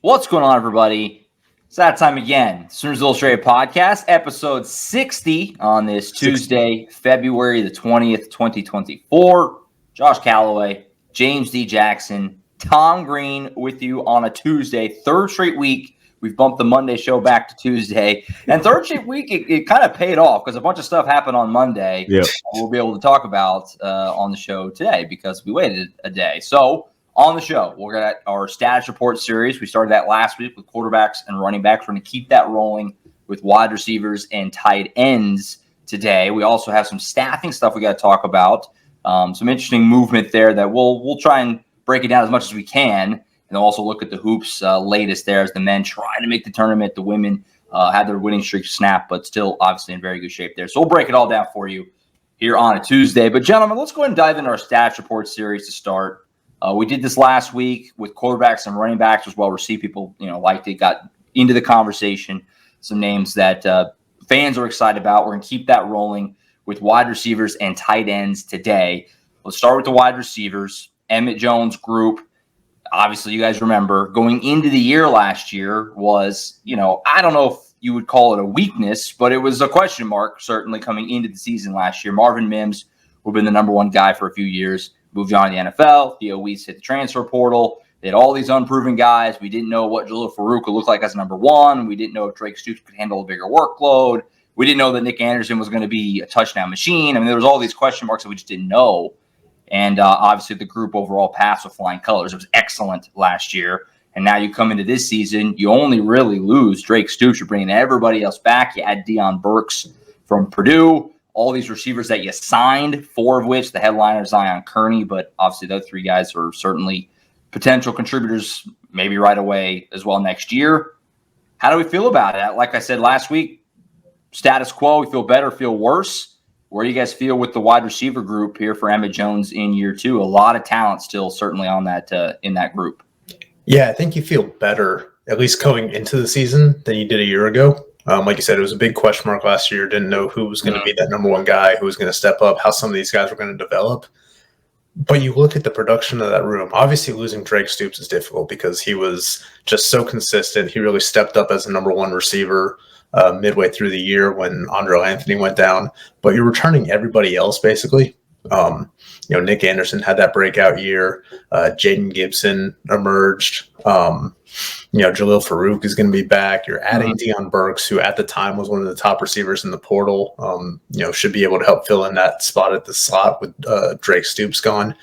What's going on, everybody? It's that time again. Sooners Illustrated Podcast, episode 60 on this Tuesday, February the 20th, 2024. Josh Callaway, James D. Jackson, Tom Green with you on a Tuesday, third straight week. We've bumped the Monday show back to Tuesday. And third straight week, it kind of paid off because a bunch of stuff happened on Monday. Yep. We'll be able to talk about on the show today because we waited a day. So, on the show, we're going to our status report series. We started that last week with quarterbacks and running backs. We're going to keep that rolling with wide receivers and tight ends today. We also have some staffing stuff we got to talk about. Some interesting movement there that we'll try and break it down as much as we can. And also look at the hoops latest there as the men trying to make the tournament. The women had their winning streak snap, but still obviously in very good shape there. So we'll break it all down for you here on a Tuesday. But gentlemen, let's go ahead and dive into our status report series to start. We did this last week with quarterbacks and running backs as well received. People, liked it, got into the conversation. Some names that fans are excited about. We're going to keep that rolling with wide receivers and tight ends today. Let's start with the wide receivers. Emmett Jones group. Obviously, you guys remember going into the year last year was, I don't know if you would call it a weakness, but it was a question mark certainly coming into the season last year. Marvin Mims, who had been the number one guy for a few years, moved on to the NFL. Theo Weiss hit the transfer portal. They had all these unproven guys. We didn't know what Jalil Farouk would look like as number one. We didn't know if Drake Stoops could handle a bigger workload. We didn't know that Nick Anderson was going to be a touchdown machine. I mean, there was all these question marks that we just didn't know. And obviously the group overall passed with flying colors. It was excellent last year. And now you come into this season, you only really lose Drake Stoops. You're bringing everybody else back. You add Deion Burks from Purdue. All these receivers that you signed, four of which, the headliner Zion Kearney, but obviously those three guys are certainly potential contributors maybe right away as well next year. How do we feel about it? Like I said last week, status quo, we feel better, feel worse. Where do you guys feel with the wide receiver group here for Emmett Jones in year two? A lot of talent still certainly on that in that group. Yeah, I think you feel better, at least going into the season, than you did a year ago. Like you said, it was a big question mark last year. Didn't know who was going to be that number one guy, who was going to step up, how some of these guys were going to develop. But you look at the production of that room. Obviously, losing Drake Stoops is difficult because he was just so consistent. He really stepped up as a number one receiver midway through the year when Andre Anthony went down. But you're returning everybody else, basically. Nick Anderson had that breakout year. Jaden Gibson emerged. Jalil Farouk is going to be back. You're adding Deion Burks, who at the time was one of the top receivers in the portal. Should be able to help fill in that spot at the slot with Drake Stoops gone.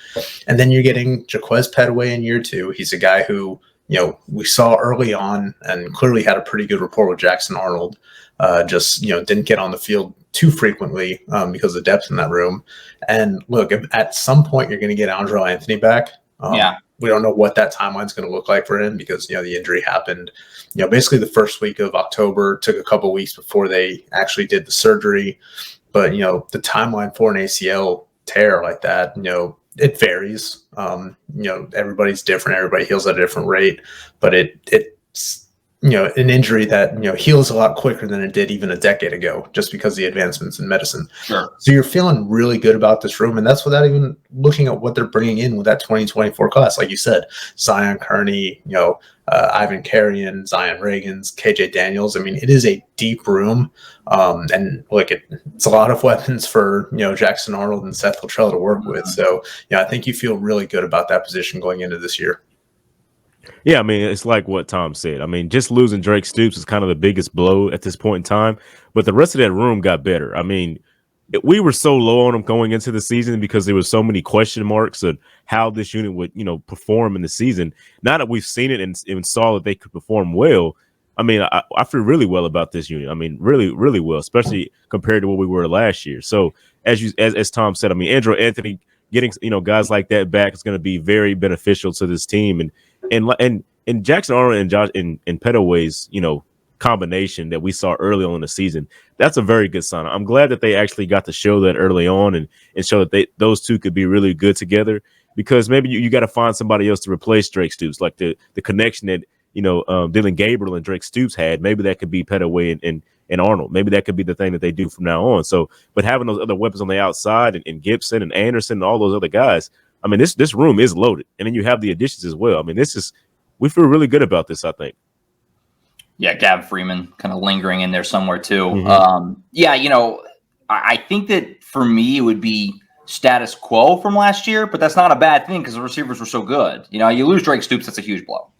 And then you're getting Jaquez Petaway in year two. He's a guy who, we saw early on and clearly had a pretty good rapport with Jackson Arnold. Didn't get on the field too frequently because of the depth in that room. And look, at some point you're going to get Andre Anthony back. We don't know what that timeline is going to look like for him because, the injury happened, basically the first week of October. Took a couple weeks before they actually did the surgery. But, the timeline for an ACL tear like that, it varies. Everybody's different. Everybody heals at a different rate. But it's an injury that, heals a lot quicker than it did even a decade ago, just because of the advancements in medicine. Sure. So you're feeling really good about this room. And that's without even looking at what they're bringing in with that 2024 class. Like you said, Zion Kearney, Ivan Carrion, Zion Reagans, KJ Daniels. I mean, it is a deep room. And look, it's a lot of weapons for, Jackson Arnold and Seth Luttrell to work with. So, I think you feel really good about that position going into this year. Yeah, I mean, it's like what Tom said. I mean, just losing Drake Stoops is kind of the biggest blow at this point in time. But the rest of that room got better. I mean, we were so low on them going into the season because there were so many question marks of how this unit would, perform in the season. Now that we've seen it and saw that they could perform well, I mean, I feel really well about this unit. I mean, really, really well, especially compared to what we were last year. So as Tom said, I mean, Andre Anthony getting, guys like that back is going to be very beneficial to this team. And Jackson Arnold and Josh and Petaway's, combination that we saw early on in the season, that's a very good sign. I'm glad that they actually got to show that early on and show that those two could be really good together, because maybe you got to find somebody else to replace Drake Stoops, like the connection that, Dylan Gabriel and Drake Stoops had. Maybe that could be Petaway and Arnold. Maybe that could be the thing that they do from now on. So, but having those other weapons on the outside and Gibson and Anderson and all those other guys, I mean, this room is loaded. And then you have the additions as well. I mean, this is we feel really good about this, I think. Yeah, Gab Freeman kind of lingering in there somewhere too. Mm-hmm. Yeah, I think that for me it would be status quo from last year, but that's not a bad thing because the receivers were so good. You lose Drake Stoops, that's a huge blow.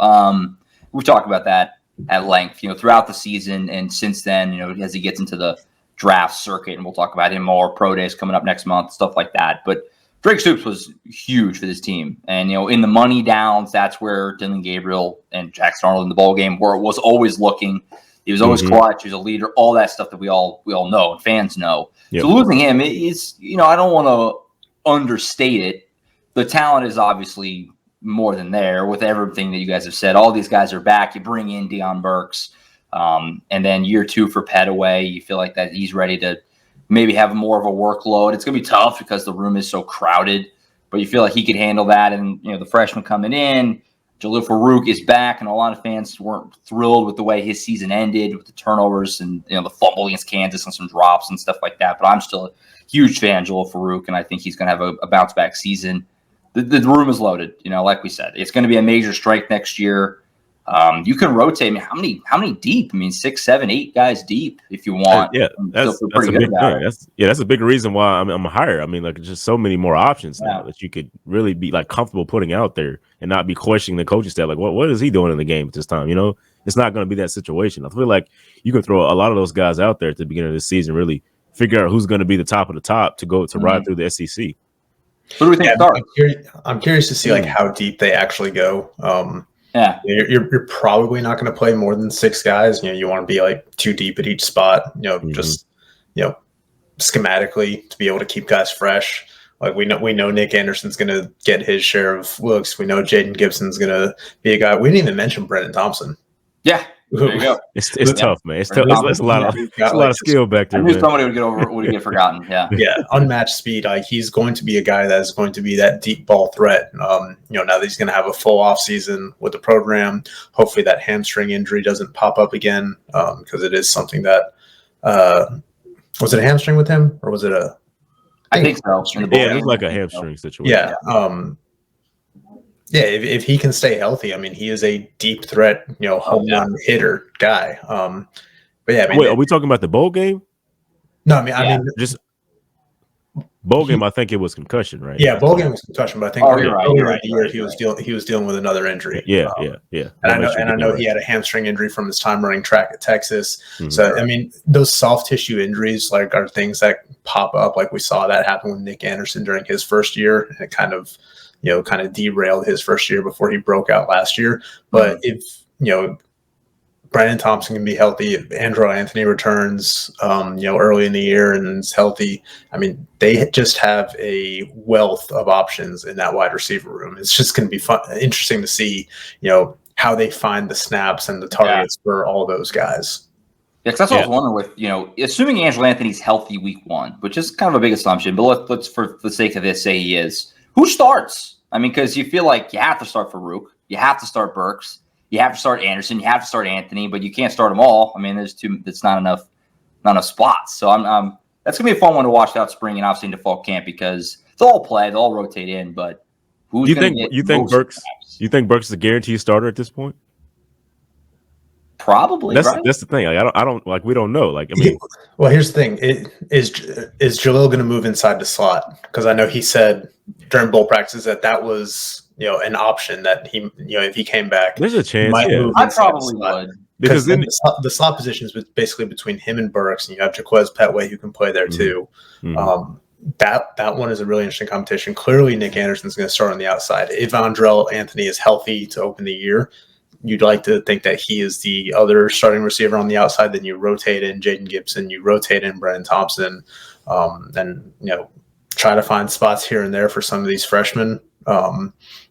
We've talked about that at length, throughout the season and since then, as he gets into the draft circuit, and we'll talk about him more, pro days coming up next month, stuff like that. But Drake Stoops was huge for this team. And, in the money downs, that's where Dylan Gabriel and Jackson Arnold in the bowl game where it was always looking. He was always clutch. He was a leader, all that stuff that we all know and fans know. Yep. So losing him is, I don't want to understate it. The talent is obviously more than there with everything that you guys have said. All these guys are back. You bring in Deion Burks. And then year 2 for Petaway, you feel like that he's ready to maybe have more of a workload. It's going to be tough because the room is so crowded, but you feel like he could handle that. And, the freshman coming in, Jalil Farouk is back, and a lot of fans weren't thrilled with the way his season ended with the turnovers and, the fumble against Kansas and some drops and stuff like that. But I'm still a huge fan of Jalil Farouk, and I think he's going to have a bounce-back season. The room is loaded, like we said. It's going to be a major strength next year. You can rotate. How many deep? 6, 7, 8 guys deep if you want. Yeah, that's a big thing. That's a big reason why I'm higher. Just so many more options now that you could really be comfortable putting out there and not be questioning the coaching staff. What is he doing in the game at this time? It's not going to be that situation. I feel like you can throw a lot of those guys out there at the beginning of the season, really figure out who's going to be the top of the top to go to ride through the SEC. What do we think? I'm curious to see how deep they actually go. Yeah, you're probably not going to play more than 6 guys. You want to be too deep at each spot. Just schematically to be able to keep guys fresh. We know Nick Anderson's going to get his share of looks. We know Jaden Gibson's going to be a guy. We didn't even mention Brendan Thompson. Yeah, there you go. It's tough, man. It's tough. It's a lot of skill back there. I knew somebody would get forgotten. Yeah, yeah, unmatched speed. He's going to be a guy that is going to be that deep ball threat. Now that he's going to have a full off season with the program, hopefully that hamstring injury doesn't pop up again because it is something that was it a hamstring with him or was it a? I think so. Yeah, it was like a hamstring situation. Yeah. Yeah, if he can stay healthy, he is a deep threat, home run hitter guy. But yeah, wait, are we talking about the bowl game? No, I mean, just bowl game. I think it was concussion, right? Yeah, bowl game was concussion, but I think you're right. He was dealing with another injury. Yeah. And I know he had a hamstring injury from his time running track at Texas. Mm-hmm. So those soft tissue injuries are things that pop up. We saw that happen with Nick Anderson during his first year, and it kind of derailed his first year before he broke out last year. But if Brandon Thompson can be healthy, if Andrew Anthony returns, early in the year and is healthy, they just have a wealth of options in that wide receiver room. It's just going to be interesting to see, how they find the snaps and the targets for all those guys. Yeah, because that's what I was wondering with, assuming Angelo Anthony's healthy week 1, which is kind of a big assumption, but let's for the sake of this, say he is. Who starts? Because you feel like you have to start Farouk, you have to start Burks, you have to start Anderson, you have to start Anthony, but you can't start them all. There's two. That's not enough spots. So that's gonna be a fun one to watch out spring and obviously into fall camp because it's all play, they all rotate in. But who's you think Burks? You think Burks is a guaranteed starter at this point? Probably. That's the thing. I don't we don't know. Well, here's the thing: is Jalil going to move inside the slot? Because I know he said during bowl practices that was an option that he if he came back, there's a chance. I probably would because then the slot position is basically between him and Burks, and you have Jaquez Petway who can play there too. Mm-hmm. That one is a really interesting competition. Clearly, Nick Anderson's going to start on the outside. If Andrell Anthony is healthy to open the year, you'd like to think that he is the other starting receiver on the outside. Then you rotate in Jaden Gibson, you rotate in Brendan Thompson, and try to find spots here and there for some of these freshmen.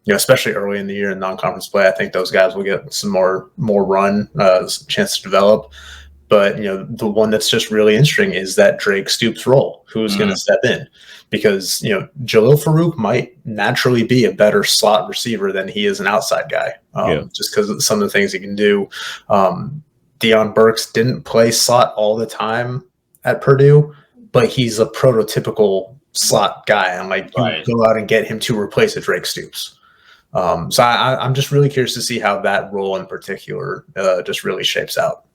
Especially early in the year in non-conference play, I think those guys will get some more run, chance to develop. But the one that's just really interesting is that Drake Stoops role, who's going to step in, because Jalil Farouk might naturally be a better slot receiver than he is an outside guy, just because of some of the things he can do. Deion Burks didn't play slot all the time at Purdue, but he's a prototypical slot guy. I'm you go out and get him to replace a Drake Stoops. So I'm just really curious to see how that role in particular just really shapes out.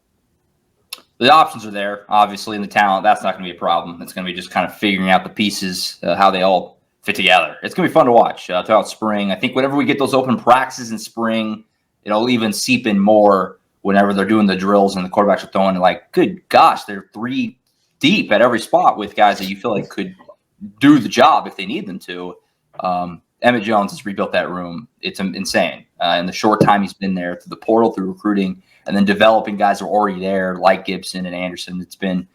The options are there, obviously, and the talent, that's not going to be a problem. It's going to be just kind of figuring out the pieces, how they all fit together. It's going to be fun to watch throughout spring. I think whenever we get those open practices in spring, it'll even seep in more whenever they're doing the drills and the quarterbacks are throwing, like, good gosh, they're 3 deep at every spot with guys that you feel like could do the job if they need them to. Emmett Jones has rebuilt that room. It's insane. In the short time he's been there, through the portal, through recruiting, and then developing guys who are already there, like Gibson and Anderson. It's been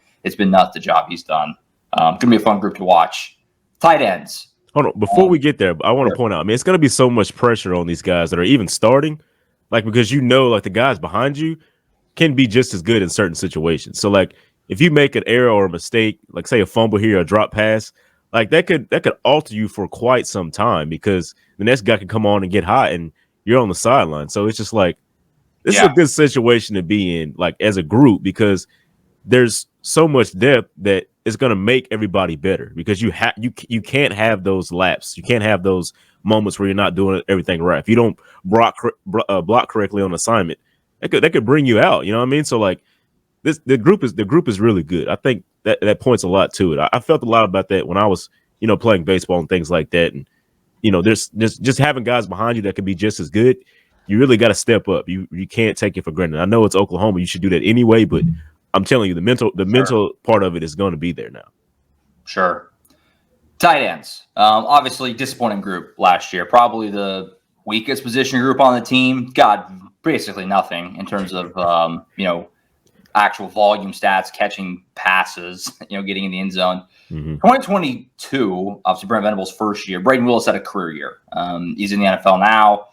nuts, the job he's done. It's gonna be a fun group to watch. Tight ends. Hold on, before we get there, I want to point out, I mean, it's gonna be so much pressure on these guys that are even starting, like, because like the guys behind you can be just as good in certain situations. So like if you make an error or a mistake, like say a fumble here or a drop pass, like that could alter you for quite some time, because the next guy can come on and get hot and you're on the sideline. So it's just like, this is a good situation to be in, like as a group, because there's so much depth that it's going to make everybody better, because you can't have those laps. You can't have those moments where you're not doing everything right. If you don't block correctly on assignment, that could bring you out. You know what I mean? So like the group is really good. I think that points a lot to it. I felt a lot about that when I was, playing baseball and things like that. And, there's just having guys behind you that can be just as good. You really got to step up. You can't take it for granted. I know it's Oklahoma. You should do that anyway, but I'm telling you, the mental part of it is going to be there now. Sure. Tight ends. Obviously, disappointing group last year. Probably the weakest position group on the team. Got basically nothing in terms of, actual volume stats, catching passes, getting in the end zone. 2022, obviously Brent Venables' first year. Braden Willis had a career year. He's in the NFL now,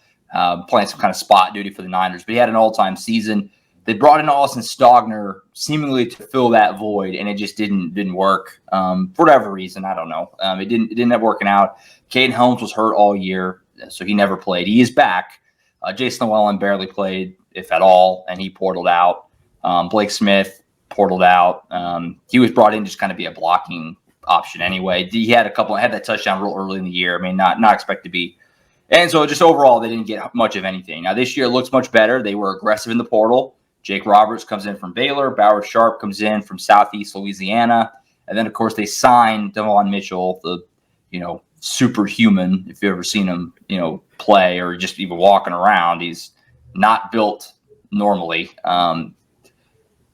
playing some kind of spot duty for the Niners, but he had an all-time season. They brought in Austin Stogner seemingly to fill that void, and it just didn't work for whatever reason. I don't know. It didn't end up working out. Caden Holmes was hurt all year, so he never played. He is back. Jason Llewellyn barely played, if at all, and he portaled out. Blake Smith portaled out. He was brought in just kind of be a blocking option anyway. He had that touchdown real early in the year. I mean, not expect to be. And so just overall, they didn't get much of anything. Now this year it looks much better. They were aggressive in the portal. Jake Roberts comes in from Baylor. Bauer Sharp comes in from Southeast Louisiana. And then, of course, they signed Devon Mitchell, the, superhuman, if you've ever seen him, play or just even walking around. He's not built normally.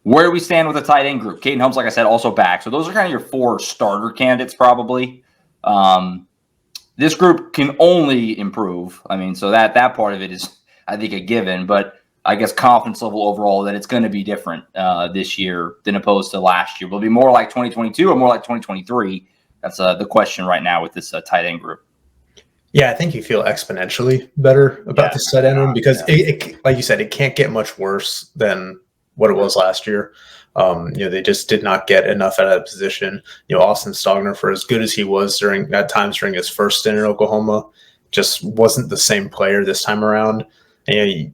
Where do we stand with the tight end group? Caden Holmes, like I said, also back. So those are kind of your 4 starter candidates probably. This group can only improve. I mean, so that part of it is, I think, a given. But I guess confidence level overall that it's going to be different this year than opposed to last year. Will it be more like 2022 or more like 2023? That's the question right now with this tight end group. Yeah, I think you feel exponentially better about this tight end room, because it, like you said, it can't get much worse than what it was last year. They just did not get enough out of that position. Austin Stogner, for as good as he was during his first stint in Oklahoma, just wasn't the same player this time around. And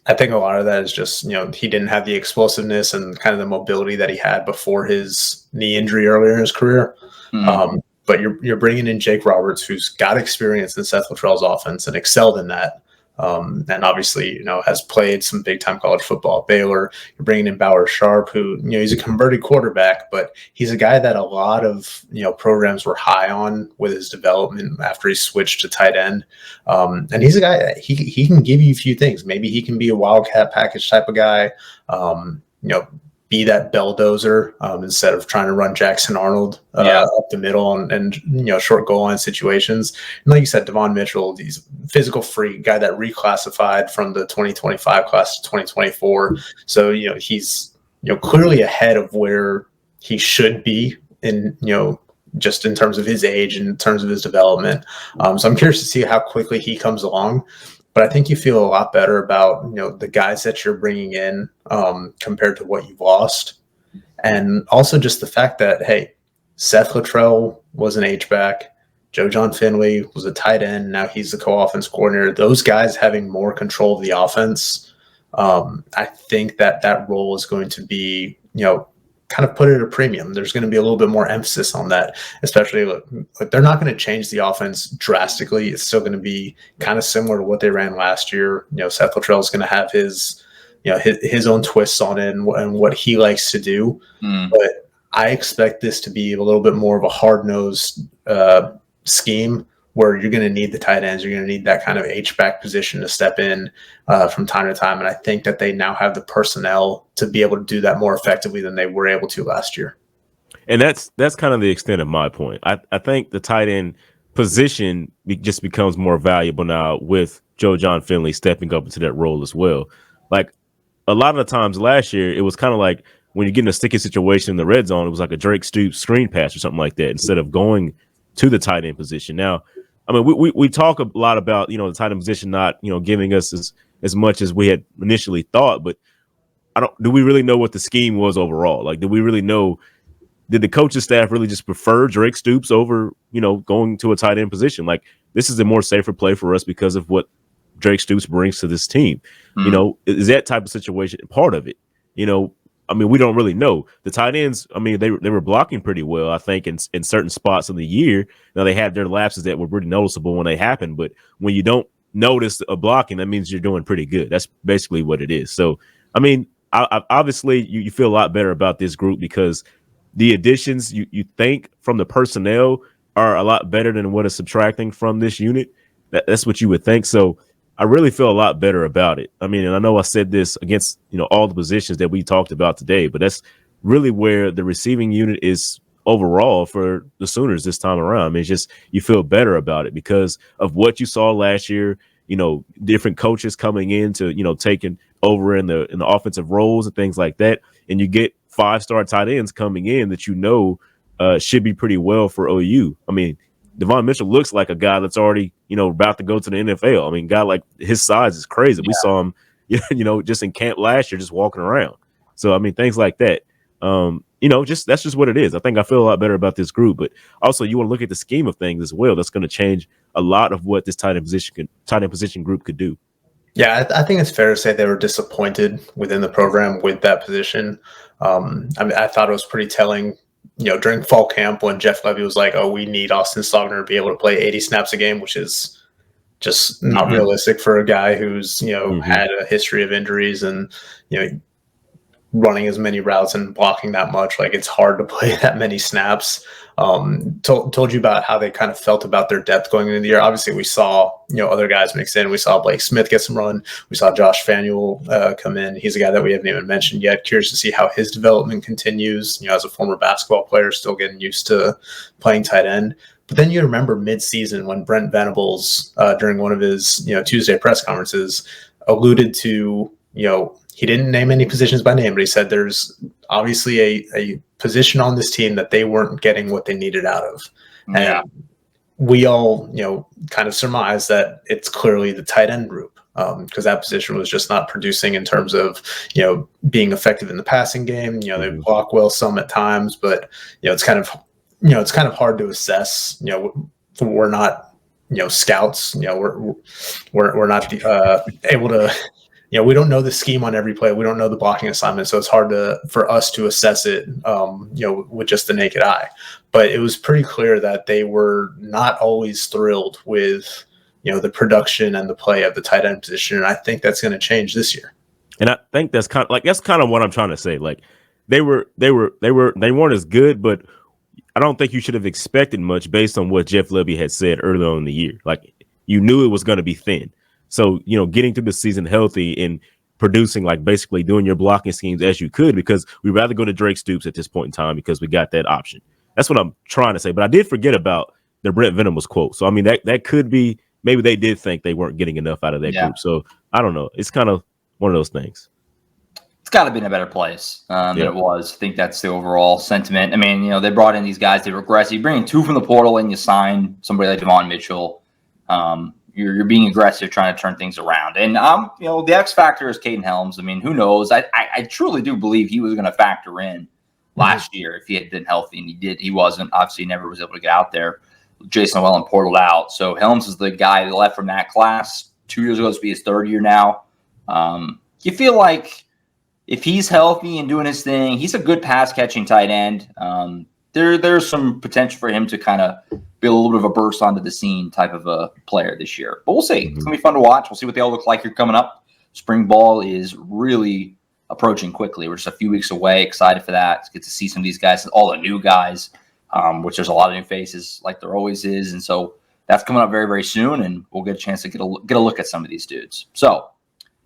I think a lot of that is just, he didn't have the explosiveness and kind of the mobility that he had before his knee injury earlier in his career. But you're bringing in Jake Roberts, who's got experience in Seth Luttrell's offense and excelled in that. And obviously, has played some big time college football at Baylor. You're bringing in Bauer Sharp, who, he's a converted quarterback, but he's a guy that a lot of, programs were high on with his development after he switched to tight end. And he's a guy that he can give you a few things. Maybe he can be a wildcat package type of guy, be that belldozer instead of trying to run Jackson Arnold up the middle and short goal line situations. And like you said, Devon Mitchell, he's a physical freak, guy that reclassified from the 2025 class to 2024. So, he's, clearly ahead of where he should be in, just in terms of his age and in terms of his development. So I'm curious to see how quickly he comes along. But I think you feel a lot better about, the guys that you're bringing in compared to what you've lost. And also just the fact that, hey, Seth Luttrell was an H-back. Joe John Finley was a tight end. Now he's the co-offense coordinator. Those guys having more control of the offense, I think that role is going to be, kind of put it at a premium. There's going to be a little bit more emphasis on that, especially like they're not going to change the offense drastically. It's still going to be kind of similar to what they ran last year. Seth Luttrell is going to have his own twists on it and what he likes to do. But I expect this to be a little bit more of a hard-nosed scheme where you're going to need the tight ends. You're going to need that kind of H-back position to step in from time to time. And I think that they now have the personnel to be able to do that more effectively than they were able to last year. And that's kind of the extent of my point. I think the tight end position just becomes more valuable now with Joe John Finley stepping up into that role as well. Like a lot of the times last year, it was kind of like when you get in a sticky situation in the red zone, it was like a Drake Stoops screen pass or something like that instead of going to the tight end position. Now, I mean, we talk a lot about, the tight end position not, giving us as much as we had initially thought, but do we really know what the scheme was overall? Like, do we really know, did the coaching staff really just prefer Drake Stoops over, going to a tight end position? Like, this is a more safer play for us because of what Drake Stoops brings to this team. Is that type of situation part of it? I mean, we don't really know. The tight ends, I mean, they were blocking pretty well, I think, in certain spots of the year. Now, they had their lapses that were pretty noticeable when they happened, but when you don't notice a blocking, that means you're doing pretty good. That's basically what it is. So, I mean, obviously, you feel a lot better about this group because the additions you think from the personnel are a lot better than what is subtracting from this unit. That's what you would think. So, I really feel a lot better about it. I mean, and I know I said this against, all the positions that we talked about today, but that's really where the receiving unit is overall for the Sooners this time around. I mean, it's just you feel better about it because of what you saw last year, different coaches coming in to, taking over in the offensive roles and things like that. And you get 5-star tight ends coming in that should be pretty well for OU. I mean, Devon Mitchell looks like a guy that's already, about to go to the NFL. I mean, guy like his size is crazy. Yeah. We saw him, just in camp last year, just walking around. So, I mean, things like that. That's just what it is. I think I feel a lot better about this group, but also you want to look at the scheme of things as well. That's going to change a lot of what this tight end position group could do. Yeah, I think it's fair to say they were disappointed within the program with that position. I mean, I thought it was pretty telling. During fall camp when Jeff Levy was like, oh, we need Austin Stogner to be able to play 80 snaps a game, which is just not realistic for a guy who's, had a history of injuries and, running as many routes and blocking that much. Like, it's hard to play that many snaps. Told you about how they kind of felt about their depth going into the year. Obviously, we saw, other guys mix in. We saw Blake Smith get some run. We saw Josh Fanuel come in. He's a guy that we haven't even mentioned yet. Curious to see how his development continues, as a former basketball player, still getting used to playing tight end. But then you remember mid-season when Brent Venables, during one of his, Tuesday press conferences, alluded to, he didn't name any positions by name, but he said there's obviously a position on this team that they weren't getting what they needed out of. Yeah. And we all, kind of surmise that it's clearly the tight end group because that position was just not producing in terms of, being effective in the passing game. They block well some at times, but, it's kind of hard to assess. We're not, scouts. We're not able to. We don't know the scheme on every play. We don't know the blocking assignment, so it's hard for us to assess it, with just the naked eye. But it was pretty clear that they were not always thrilled with, the production and the play of the tight end position, and I think that's going to change this year. And I think that's kind of what I'm trying to say. Like they weren't as good, but I don't think you should have expected much based on what Jeff Levy had said earlier on in the year. Like you knew it was going to be thin. So, getting through the season healthy and producing, like basically doing your blocking schemes as you could, because we'd rather go to Drake Stoops at this point in time because we got that option. That's what I'm trying to say. But I did forget about the Brent Venables quote. So, I mean, that could be maybe they did think they weren't getting enough out of that group. So, I don't know. It's kind of one of those things. It's got to be in a better place than it was. I think that's the overall sentiment. I mean, they brought in these guys. They regress. You bring in 2 from the portal and you sign somebody like Devon Mitchell. You're being aggressive, trying to turn things around. And, the X factor is Caden Helms. I mean, who knows? I truly do believe he was going to factor in last year if he had been healthy, and he did. He wasn't. Obviously, he never was able to get out there. Jason Llewellyn portaled out. So Helms is the guy that left from that class 2 years ago. This will be his 3rd year now. You feel like if he's healthy and doing his thing, he's a good pass catching tight end. There's some potential for him to kind of be a little bit of a burst onto the scene type of a player this year. But we'll see. It's gonna be fun to watch. We'll see what they all look like here coming up. Spring ball is really approaching quickly. We're just a few weeks away. Excited for that. It's good to see some of these guys, all the new guys, which there's a lot of new faces like there always is. And so that's coming up very, very soon, and we'll get a chance to get a look at some of these dudes. So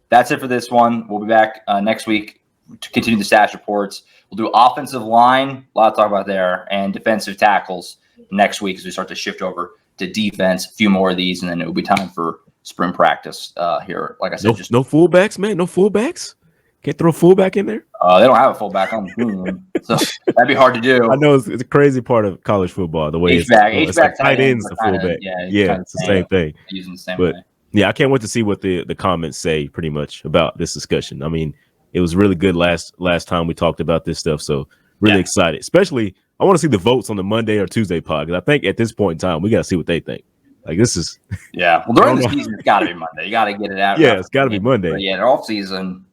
that's it for this one. We'll be back next week to continue the stash reports. We'll do offensive line, a lot to talk about there, and defensive tackles next week as we start to shift over to defense. A few more of these, and then it will be time for spring practice here. Like I said, no fullbacks, man. No fullbacks. Can't throw a fullback in there. They don't have a fullback on the team, so that'd be hard to do. I know it's a crazy part of college football. The way it's like tight ends, the fullback. Yeah, it's the same thing. Using the same but way. Yeah, I can't wait to see what the comments say pretty much about this discussion. I mean, it was really good last time we talked about this stuff, so really excited. Especially, I want to see the votes on the Monday or Tuesday pod, because I think at this point in time we got to see what they think. Like, this is well, during the season it's got to be Monday. You got to get it out. Yeah, it's got to be Monday. But they're off season.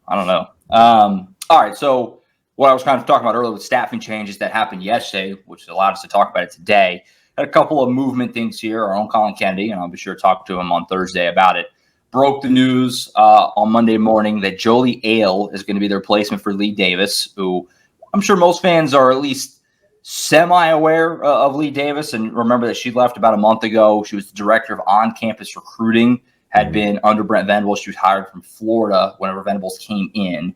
I don't know. All right, so what I was kind of talking about earlier with staffing changes that happened yesterday, which allowed us to talk about it today. Had a couple of movement things here. Our own Colin Kennedy, and I'll be sure to talk to him on Thursday about it, broke the news on Monday morning that Jolie Ale is going to be the replacement for Lee Davis, who I'm sure most fans are at least semi-aware of Lee Davis. And remember that she left about a month ago. She was the director of on-campus recruiting, had been under Brent Venables. She was hired from Florida whenever Venables came in.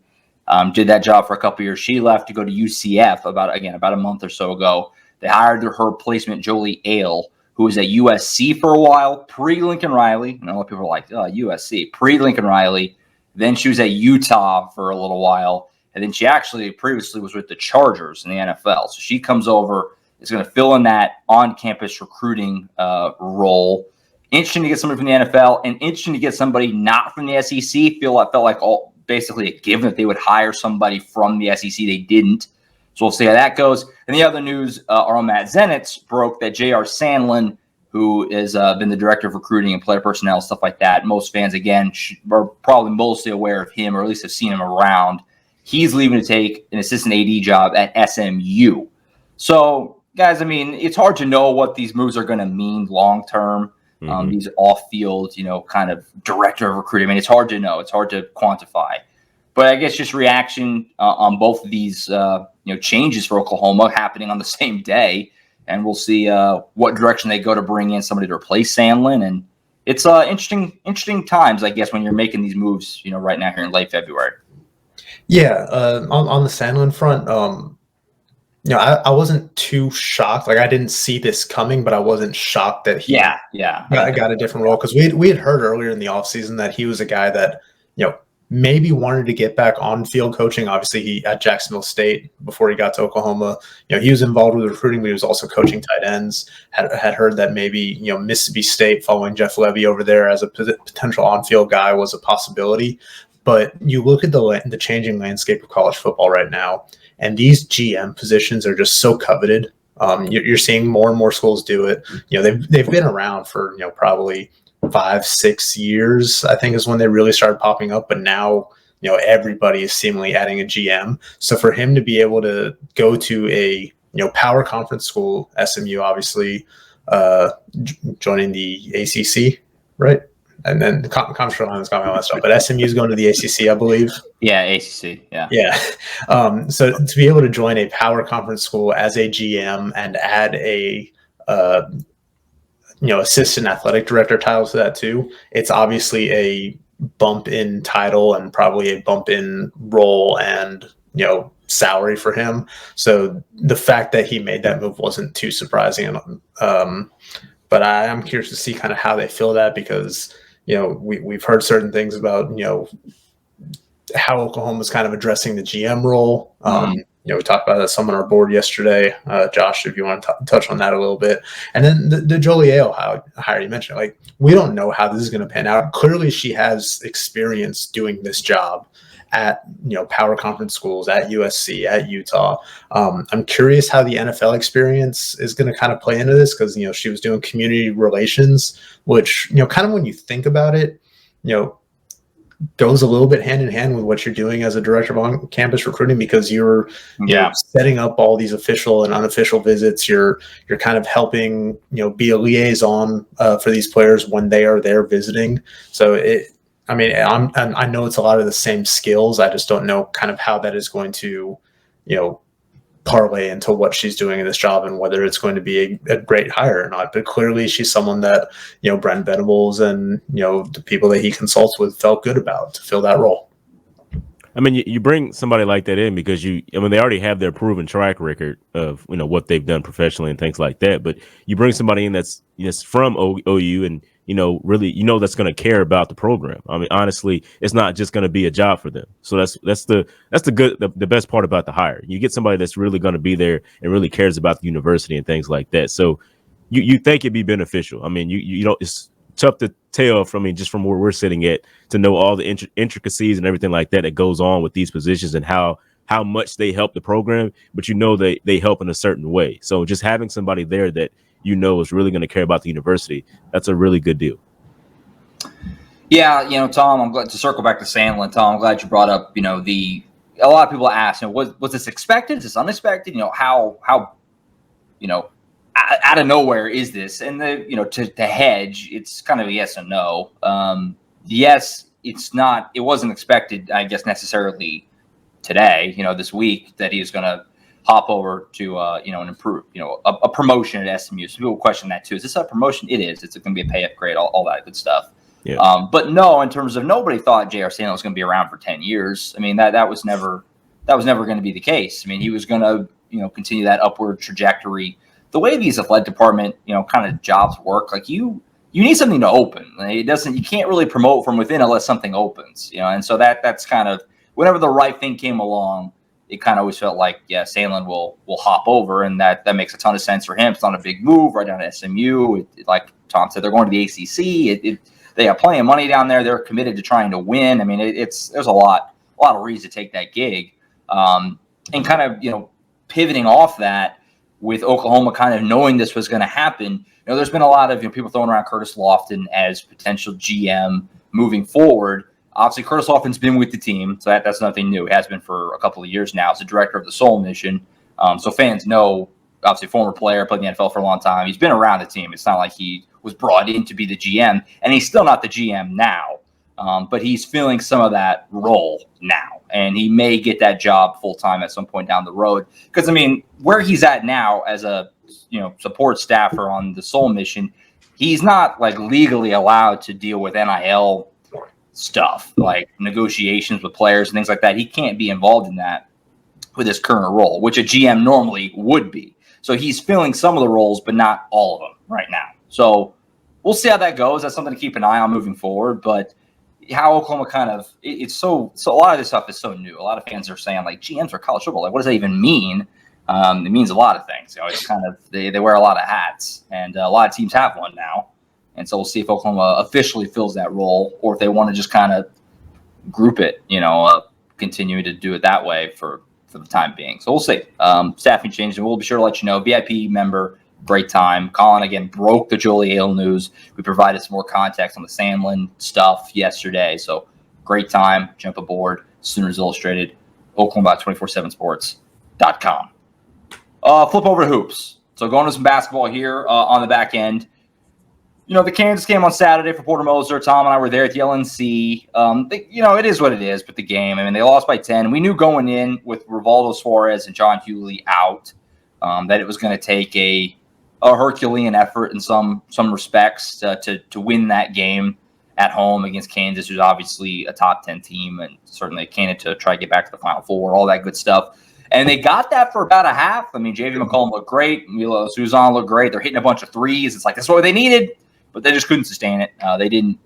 Did that job for a couple of years. She left to go to UCF about a month or so ago. They hired her replacement, Jolie Ale, who was at USC for a while, pre-Lincoln Riley. And a lot of people are like, USC, pre-Lincoln Riley. Then she was at Utah for a little while. And then she actually previously was with the Chargers in the NFL. So she comes over, is going to fill in that on-campus recruiting role. Interesting to get somebody from the NFL, and interesting to get somebody not from the SEC. Felt like basically a given that they would hire somebody from the SEC. They didn't. So we'll see how that goes. And the other news, our own Matt Zenitz broke that J.R. Sandlin, who has been the director of recruiting and player personnel, stuff like that. Most fans, again, are probably mostly aware of him, or at least have seen him around. He's leaving to take an assistant AD job at SMU. So, guys, I mean, it's hard to know what these moves are going to mean long term. These off-field, kind of director of recruiting. I mean, it's hard to know. It's hard to quantify. But I guess just reaction on both of these, changes for Oklahoma happening on the same day. And we'll see what direction they go to bring in somebody to replace Sandlin. And it's interesting times, I guess, when you're making these moves, right now here in late February. Yeah, on the Sandlin front, I wasn't too shocked. Like, I didn't see this coming, but I wasn't shocked that he got a different role, because we had heard earlier in the offseason that he was a guy that, maybe wanted to get back on field coaching. Obviously, he at Jacksonville State before he got to Oklahoma. He was involved with recruiting, but he was also coaching tight ends. Had heard that maybe Mississippi State, following Jeff Levy over there as a potential on-field guy, was a possibility. But you look at the changing landscape of college football right now, and these GM positions are just so coveted. You're seeing more and more schools do it. They've been around for probably 5-6 years, I think, is when they really started popping up. But now, everybody is seemingly adding a GM. So for him to be able to go to a power conference school, SMU, obviously joining the ACC, right? And then the conference line is got my last up, but SMU is going to the ACC, I believe. Yeah, ACC. Yeah. Yeah. So to be able to join a power conference school as a GM and add a assistant athletic director title to that too, it's obviously a bump in title and probably a bump in role and salary for him. So the fact that he made that move wasn't too surprising. But I am curious to see kind of how they feel that, because we've heard certain things about how Oklahoma's kind of addressing the GM role. We talked about that some on our board yesterday. Josh, if you want to touch on that a little bit. And then the Jolie Ale hire you mentioned, like, we don't know how this is going to pan out. Clearly she has experience doing this job at power conference schools, at USC, at Utah. I'm curious how the NFL experience is going to kind of play into this, because she was doing community relations, which kind of, when you think about it, goes a little bit hand in hand with what you're doing as a director of on-campus recruiting, because you're setting up all these official and unofficial visits. You're kind of helping, be a liaison for these players when they are there visiting. So I know it's a lot of the same skills. I just don't know kind of how that is going to, parlay into what she's doing in this job and whether it's going to be a great hire or not. But clearly she's someone that, Brent Venables and, the people that he consults with felt good about to fill that role. I mean, you bring somebody like that in because they already have their proven track record of, what they've done professionally and things like that. But you bring somebody in that's from OU and, really, that's going to care about the program. I mean, honestly, it's not just going to be a job for them. So that's the best part about the hire. You get somebody that's really going to be there and really cares about the university and things like that. So you think it'd be beneficial. I mean, it's tough to tell just from where we're sitting at to know all the intricacies and everything like that goes on with these positions and how much they help the program, but they help in a certain way. So just having somebody there that is really going to care about the university, that's a really good deal. Yeah, Tom, I'm glad to circle back to Sandlin. Tom, I'm glad you brought up, a lot of people ask, was this expected? Is this unexpected? How out of nowhere is this? And to hedge, it's kind of a yes and no. Yes, it's not. It wasn't expected, I guess, necessarily today. This week that he was going to hop over to an improve, a promotion at SMU. So people question that too. Is this a promotion? It is. It's going to be a pay upgrade, all that good stuff. Yeah. But no, in terms of nobody thought J.R. Sandlin was going to be around for 10 years. I mean, that was never going to be the case. I mean, he was going to continue that upward trajectory. The way these athletic department kind of jobs work, like you need something to open. You can't really promote from within unless something opens. And so that's kind of whenever the right thing came along, it kind of always felt like, Sandlin will hop over, and that makes a ton of sense for him. It's not a big move right down to SMU. Like Tom said, they're going to the ACC. They have plenty of money down there. They're committed to trying to win. I mean, there's a lot of reasons to take that gig, and kind of pivoting off that with Oklahoma kind of knowing this was going to happen. There's been a lot of people throwing around Curtis Lofton as potential GM moving forward. Obviously, Curtis Lofton's been with the team, so that's nothing new. He has been for a couple of years now as the director of the Soul Mission. So fans know, obviously, former player, played in the NFL for a long time. He's been around the team. It's not like he was brought in to be the GM, and he's still not the GM now. But he's filling some of that role now, and he may get that job full-time at some point down the road. Because, I mean, where he's at now as a support staffer on the Soul Mission, he's not legally allowed to deal with NIL stuff, like negotiations with players and things like that. He can't be involved in that with his current role, which a GM normally would be. So he's filling some of the roles, but not all of them right now. So we'll see how that goes. That's something to keep an eye on moving forward. But how Oklahoma it's so a lot of this stuff is so new. A lot of fans are saying GMs for college football. What does that even mean? It means a lot of things. It's kind of they wear a lot of hats, and a lot of teams have one now. And so we'll see if Oklahoma officially fills that role, or if they want to just kind of group it, continue to do it that way for the time being. So we'll see. Staffing changes, and we'll be sure to let you know. VIP member, great time. Colin, again, broke the Jolie Ale news. We provided some more context on the Sandlin stuff yesterday. So great time. Jump aboard. Sooners Illustrated, Oklahoma247sports.com. Flip over to hoops. So going to some basketball here on the back end. The Kansas game on Saturday for Porter Moser. Tom and I were there at the LNC. It is what it is with the game. I mean, they lost by 10. We knew going in with Rivaldo Suarez and John Hewley out that it was going to take a Herculean effort in some respects to win that game at home against Kansas, who's obviously a top 10 team and certainly a candidate to try to get back to the Final Four, all that good stuff. And they got that for about a half. I mean, J.V. McCollum looked great. Milo Suzan looked great. They're hitting a bunch of threes. It's that's what they needed. But they just couldn't sustain it. They didn't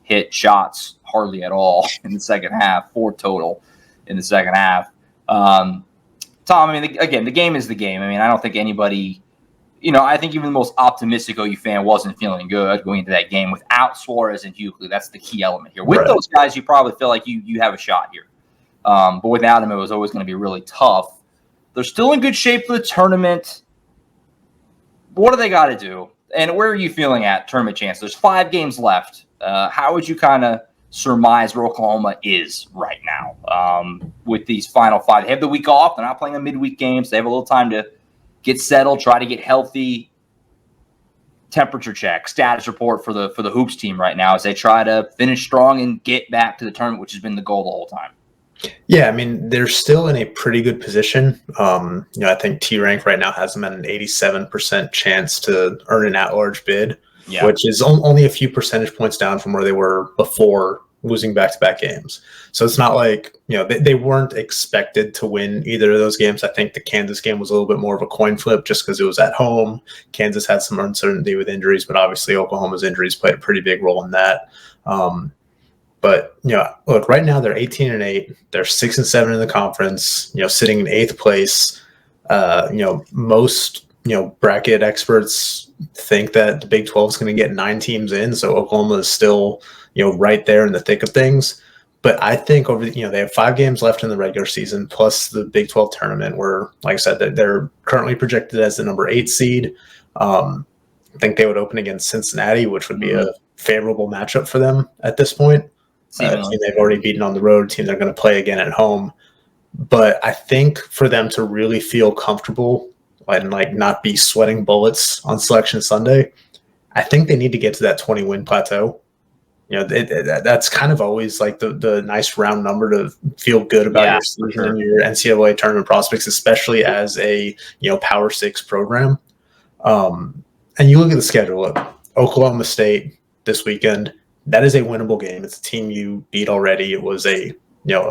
hit shots hardly at all in the second half, 4 total in the second half. Tom, I mean, again, the game is the game. I mean, I don't think anybody, I think even the most optimistic OU fan wasn't feeling good going into that game without Suarez and Hughley. That's the key element here. With those guys, you probably feel like you have a shot here. But without him, it was always going to be really tough. They're still in good shape for the tournament. But what do they got to do? And where are you feeling at tournament chance? There's 5 games left. How would you kind of surmise where Oklahoma is right now with these final 5. They have the week off. They're not playing a midweek game, so they have a little time to get settled, try to get healthy. Temperature check, status report for the Hoops team right now as they try to finish strong and get back to the tournament, which has been the goal the whole time. Yeah, I mean, they're still in a pretty good position. I think T-Rank right now has them at an 87% chance to earn an at-large bid, which is only a few percentage points down from where they were before losing back-to-back games. So it's not like, they weren't expected to win either of those games. I think the Kansas game was a little bit more of a coin flip just because it was at home. Kansas had some uncertainty with injuries, but obviously Oklahoma's injuries played a pretty big role in that. But, look, right now they're 18-8. They're 6-7 in the conference, sitting in 8th place. Most, bracket experts think that the Big 12 is going to get 9 teams in. So Oklahoma is still, right there in the thick of things. But I think they have 5 games left in the regular season, plus the Big 12 tournament where, like I said, they're currently projected as the number 8 seed. I think they would open against Cincinnati, which would be a favorable matchup for them at this point. Team they've already beaten on the road, team they're going to play again at home. But I think for them to really feel comfortable and not be sweating bullets on Selection Sunday, I think they need to get to that 20-win plateau. That's kind of always the nice round number to feel good about your season and your NCAA tournament prospects, especially as a Power 6 program. And you look at the schedule. Look, Oklahoma State this weekend. That is a winnable game. It's a team you beat already. It was a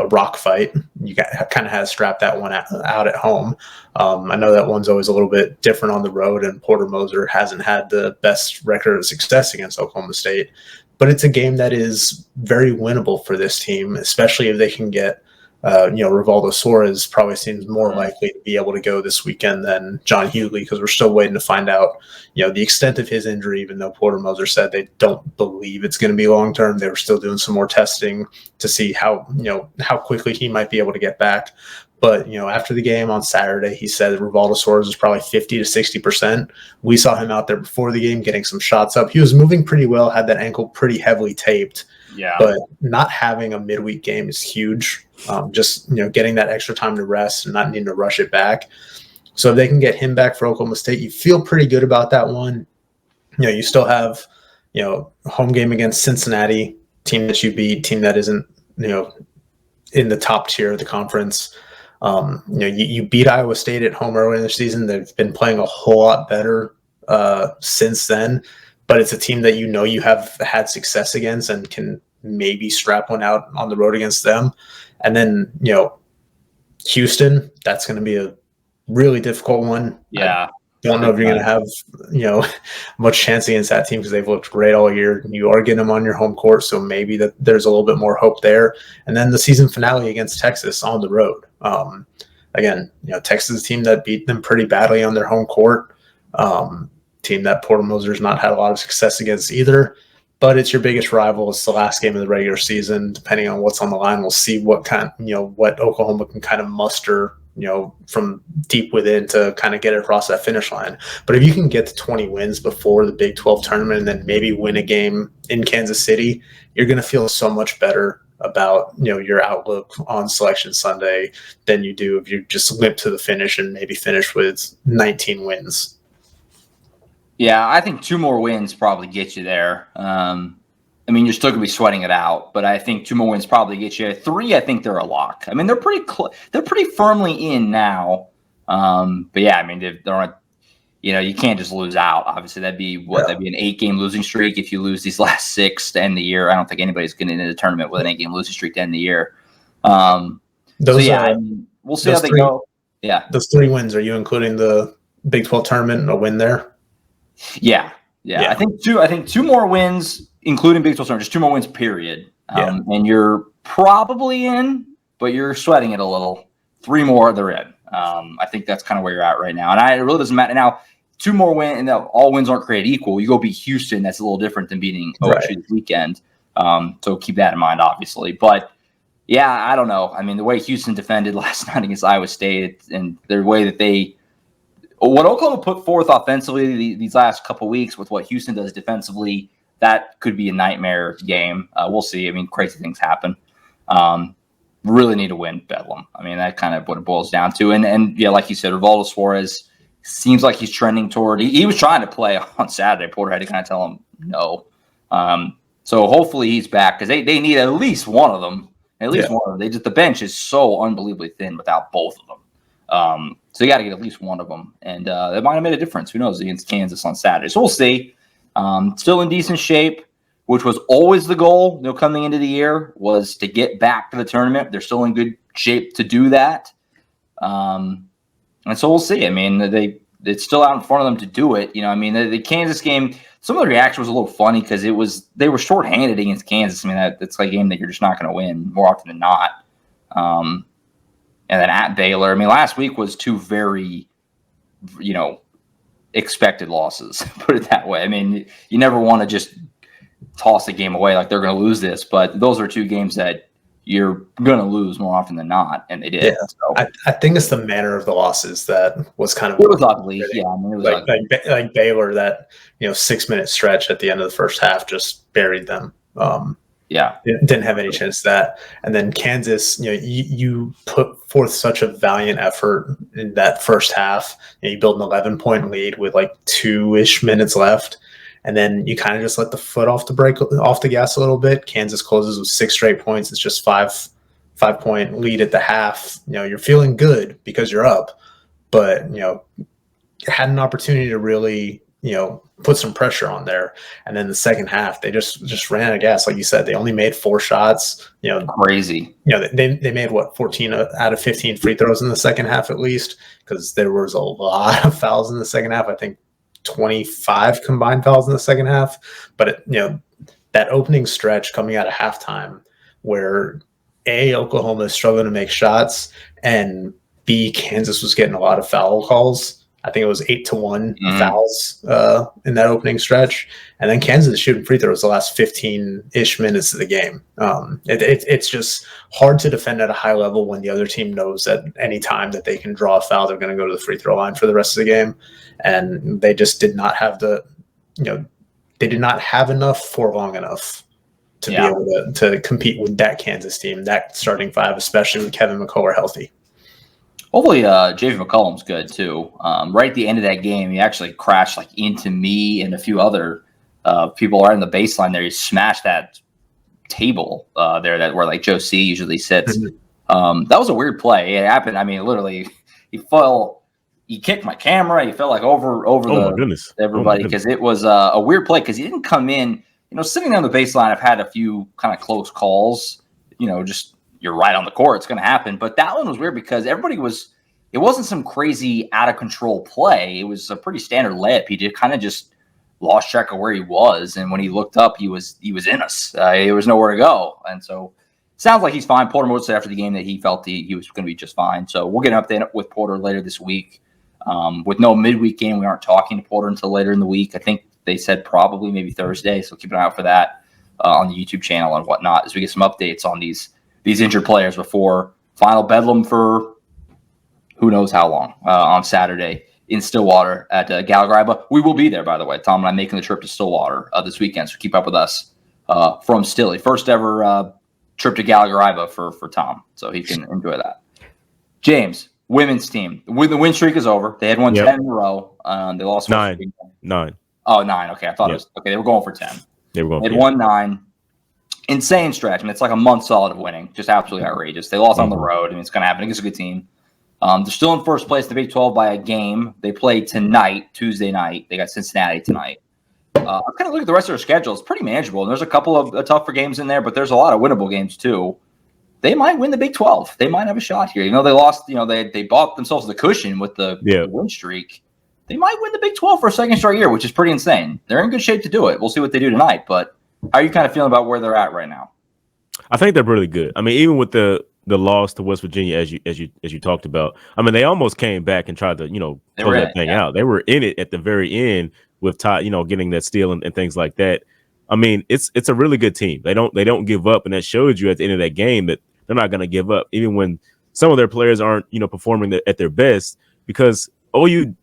rock fight. You kind of had to strap that one out at home. I know that one's always a little bit different on the road, and Porter Moser hasn't had the best record of success against Oklahoma State. But it's a game that is very winnable for this team, especially if they can get Rivaldo Suarez probably seems more likely to be able to go this weekend than John Hughley, because we're still waiting to find out, the extent of his injury, even though Porter Moser said they don't believe it's going to be long-term. They were still doing some more testing to see how quickly he might be able to get back. But, after the game on Saturday, he said Rivaldo Suarez was probably 50 to 60%. We saw him out there before the game getting some shots up. He was moving pretty well, had that ankle pretty heavily taped. Yeah. But not having a midweek game is huge. Getting that extra time to rest and not needing to rush it back. So if they can get him back for Oklahoma State, you feel pretty good about that one. You still have, home game against Cincinnati, team that you beat, team that isn't, in the top tier of the conference. You beat Iowa State at home early in the season. They've been playing a whole lot better since then. But it's a team that you have had success against and can maybe strap one out on the road against them. And then, Houston, that's going to be a really difficult one. Yeah. I don't know if you're going to have, much chance against that team because they've looked great all year. You are getting them on your home court, so maybe that there's a little bit more hope there. And then the season finale against Texas on the road. Again, Texas is a team that beat them pretty badly on their home court. Team that Porter Moser's not had a lot of success against either. But it's your biggest rival. It's the last game of the regular season. Depending on what's on the line, we'll see what what Oklahoma can kind of muster, from deep within to kind of get it across that finish line. But if you can get to 20 wins before the Big 12 tournament and then maybe win a game in Kansas City, you're going to feel so much better about, your outlook on Selection Sunday than you do if you just limp to the finish and maybe finish with 19 wins. Yeah, I think 2 more wins probably get you there. You're still going to be sweating it out, but I think 2 more wins probably get you. 3, I think they're a lock. They're pretty firmly in now. But yeah, they're on. You can't just lose out. Obviously, that'd be an 8-game losing streak if you lose these last 6 to end the year. I don't think anybody's getting into the tournament with an 8-game losing streak to end the year. We'll see how they go. Yeah, those 3 wins. Are you including the Big 12 tournament and a win there? Yeah. I think 2 more wins, including Big 12 tournament, just 2 more wins, period. And you're probably in, but you're sweating it a little. 3 more, they're in. I think that's kind of where you're at right now. And it really doesn't matter. Now, 2 more wins, and all wins aren't created equal. You go beat Houston, that's a little different than beating OSU this weekend. So keep that in mind, obviously. But, yeah, I don't know. The way Houston defended last night against Iowa State and the way that what Oklahoma put forth offensively these last couple weeks with what Houston does defensively, that could be a nightmare game. We'll see. I mean, crazy things happen. Really need to win Bedlam. I mean, that kind of what it boils down to. And yeah, like you said, Rivaldo Suarez seems like he's trending toward. He was trying to play on Saturday. Porter had to kind of tell him no. So hopefully he's back because they need at least one of them. At least one of them. The bench is so unbelievably thin without both of them. So you got to get at least one of them, and that might have made a difference. Who knows against Kansas on Saturday? So we'll see. Still in decent shape, which was always the goal. Coming into the year was to get back to the tournament. They're still in good shape to do that, and so we'll see. I mean, it's still out in front of them to do it. I mean, the Kansas game. Some of the reaction was a little funny because they were shorthanded against Kansas. I mean, it's like a game that you're just not going to win more often than not. And then at Baylor, I mean, last week was two very, expected losses. Put it that way. I mean, you never want to just toss a game away like they're going to lose this, but those are two games that you're going to lose more often than not, and they did. Yeah. So I think it's the manner of the losses that was kind of it was ugly. Yeah, I mean, it was ugly. Like Baylor, that 6-minute stretch at the end of the first half just buried them. Didn't have any chance of that. And then Kansas, you put forth such a valiant effort in that first half. You build an 11-point lead with like 2-ish minutes left. And then you kind of just let the foot off the gas a little bit. Kansas closes with 6 straight points. It's just 5-point lead at the half. You're feeling good because you're up, but had an opportunity to really put some pressure on there. And then the second half, they just ran out of gas. Like you said, they only made 4 shots. Crazy. They made 14 out of 15 free throws in the second half at least, because there was a lot of fouls in the second half. I think 25 combined fouls in the second half. But that opening stretch coming out of halftime where Oklahoma is struggling to make shots, and B, Kansas was getting a lot of foul calls. I think it was 8-1 fouls in that opening stretch. And then Kansas shooting free throws the last 15-ish minutes of the game. It's just hard to defend at a high level when the other team knows that any time that they can draw a foul, they're going to go to the free throw line for the rest of the game. And they just did not have they did not have enough for long enough to be able to compete with that Kansas team, that starting 5, especially with Kevin McCullough healthy. Hopefully, J.V. McCollum's good too. Right at the end of that game, he actually crashed into me and a few other people right in the baseline there. He smashed that table there where Joe C usually sits. Mm-hmm. That was a weird play. It happened. I mean, literally, he fell. He kicked my camera. He fell over everybody because it was a weird play because he didn't come in. Sitting on the baseline, I've had a few kind of close calls. Just. You're right on the court. It's going to happen. But that one was weird because it wasn't some crazy out of control play. It was a pretty standard layup. He did kind of just lost track of where he was. And when he looked up, he was in us. There was nowhere to go. And so sounds like he's fine. Porter Moore said after the game that he felt he was going to be just fine. So we'll get an update with Porter later this week. With no midweek game, we aren't talking to Porter until later in the week. I think they said probably maybe Thursday. So keep an eye out for that on the YouTube channel and whatnot as we get some updates on these injured players before final bedlam for who knows how long on Saturday in Stillwater at Gallagher. We will be there, by the way. Tom and I making the trip to Stillwater this weekend, so keep up with us from Stilly. First ever trip to Gallagher for Tom, so he can enjoy that. James, women's team. The win streak is over. They had won 10 in a row. They lost 9. Oh, 9. Okay, I thought it was – okay, they were going for 10. They had won 9. Insane stretch. I mean, it's like a month solid of winning. Just absolutely outrageous. They lost on the road. I mean, it's going to happen. I think it's a good team. They're still in first place in the Big 12 by a game. They play tonight, Tuesday night. They got Cincinnati tonight. I'm kind of looking at the rest of their schedule. It's pretty manageable. And there's a couple of tougher games in there, but there's a lot of winnable games too. They might win the Big 12. They might have a shot here. They lost. They bought themselves the cushion with the win streak. They might win the Big 12 for a second straight year, which is pretty insane. They're in good shape to do it. We'll see what they do tonight, but how are you kind of feeling about where they're at right now? I think they're really good. I mean, even with the loss to West Virginia, as you talked about, I mean, they almost came back and tried to close that thing out. They were in it at the very end with Todd, getting that steal and things like that. I mean, it's a really good team. They don't give up, and that showed you at the end of that game that they're not going to give up, even when some of their players aren't performing at their best, because OU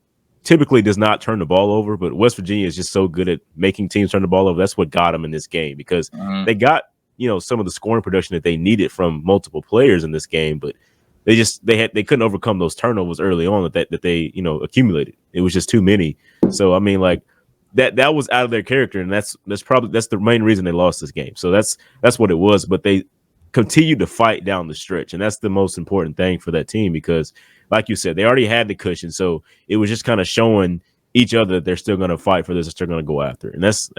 typically does not turn the ball over, but West Virginia is just so good at making teams turn the ball over. That's what got them in this game because they got, some of the scoring production that they needed from multiple players in this game, but they couldn't overcome those turnovers early on that they accumulated. It was just too many. So I mean, like that was out of their character, and that's the main reason they lost this game. So that's what it was. But they continued to fight down the stretch, and that's the most important thing for that team because, like you said, they already had the cushion. So it was just kind of showing each other that they're still going to fight for this, that they're going to go after, and that's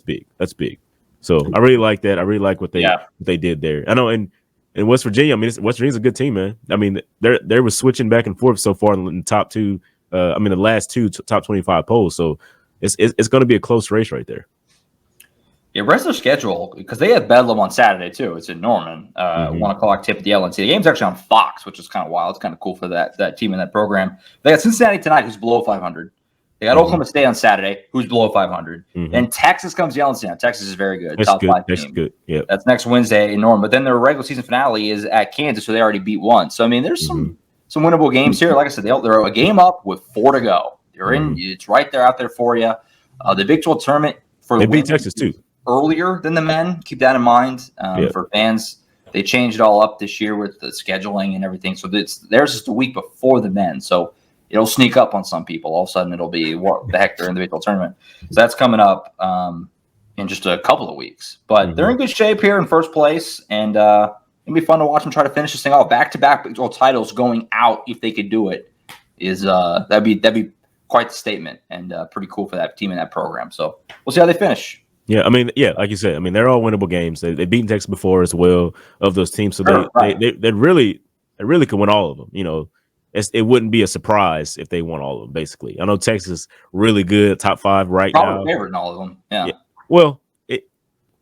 big. That's big. So I really like that. I really like what they did there. I know, and in West Virginia, I mean, West Virginia's a good team, man. I mean, they were switching back and forth so far in the top two. The last two top 25 polls. So it's going to be a close race right there. Yeah, rest of their schedule, because they have Bedlam on Saturday, too. It's in Norman. 1 o'clock tip at the LNT. The game's actually on Fox, which is kind of wild. It's kind of cool for that team and that program. They got Cincinnati tonight, who's below 500. They got Oklahoma State on Saturday, who's below 500. Then Texas comes to the LNT. Now, Texas is very good. That's top good. 5 That's team. good. Yeah. That's next Wednesday in Norman. But then their regular season finale is at Kansas, so they already beat one. So, I mean, there's some winnable games here. Like I said, they're a game up with 4 to go. You're in. It's right there out there for you. The Big 12 tournament for they the beat Texas, too. Earlier than the men. Keep that in mind for fans. They changed it all up this year with the scheduling and everything. So theirs is the week before the men. So it'll sneak up on some people. All of a sudden, it'll be what the heck they're in the Big 12 tournament. So that's coming up in just a couple of weeks. But they're in good shape here in first place, and it'll be fun to watch them try to finish this thing off. Back-to-back Big 12 titles going out if they could do it is that'd be quite the statement and pretty cool for that team and that program. So we'll see how they finish. Yeah, I mean, like you said, I mean, they're all winnable games. They've beaten Texas before as well of those teams, so they really could win all of them. It wouldn't be a surprise if they won all of them. Basically, I know Texas is really good, top 5 right now. Probably favorite in all of them. Yeah. Well,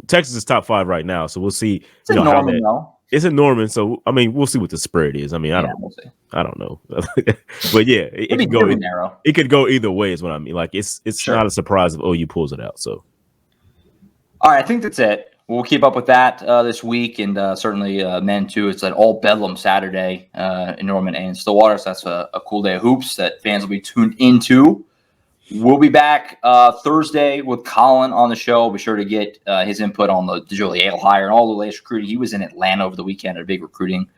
Texas is top 5 right now, so we'll see. It's in Norman, though. It's in Norman, so I mean, we'll see what the spread is. I mean, we'll see. I don't know, but yeah, it could go narrow. It could go either way, is what I mean. Like it's not a surprise if OU pulls it out. So. All right, I think that's it. We'll keep up with that this week, and certainly men too. It's an all Bedlam Saturday in Norman and Stillwater, so that's a cool day of hoops that fans will be tuned into. We'll be back Thursday with Colin on the show. Be sure to get his input on the Julie Ale hire and all the latest recruiting. He was in Atlanta over the weekend at a big recruiting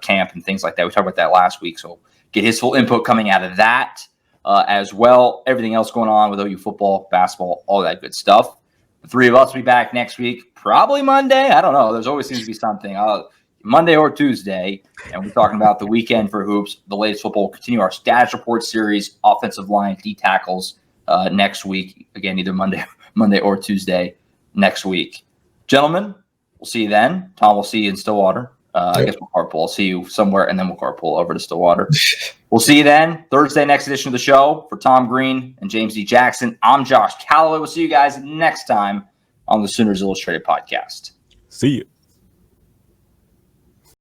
camp and things like that. We talked about that last week, so get his full input coming out of that as well. Everything else going on with OU football, basketball, all that good stuff. The 3 of us will be back next week, probably Monday. I don't know. There's always seems to be something. Monday or Tuesday, and we're talking about the weekend for hoops, the latest football. We'll continue our status report series, offensive line, D tackles next week. Again, either Monday or Tuesday next week. Gentlemen, we'll see you then. Tom, we'll see you in Stillwater. I guess we'll carpool. I'll see you somewhere, and then we'll carpool over to Stillwater. We'll see you then. Thursday, next edition of the show. For Tom Green and James D. Jackson, I'm Josh Callaway. We'll see you guys next time on the Sooners Illustrated podcast. See you.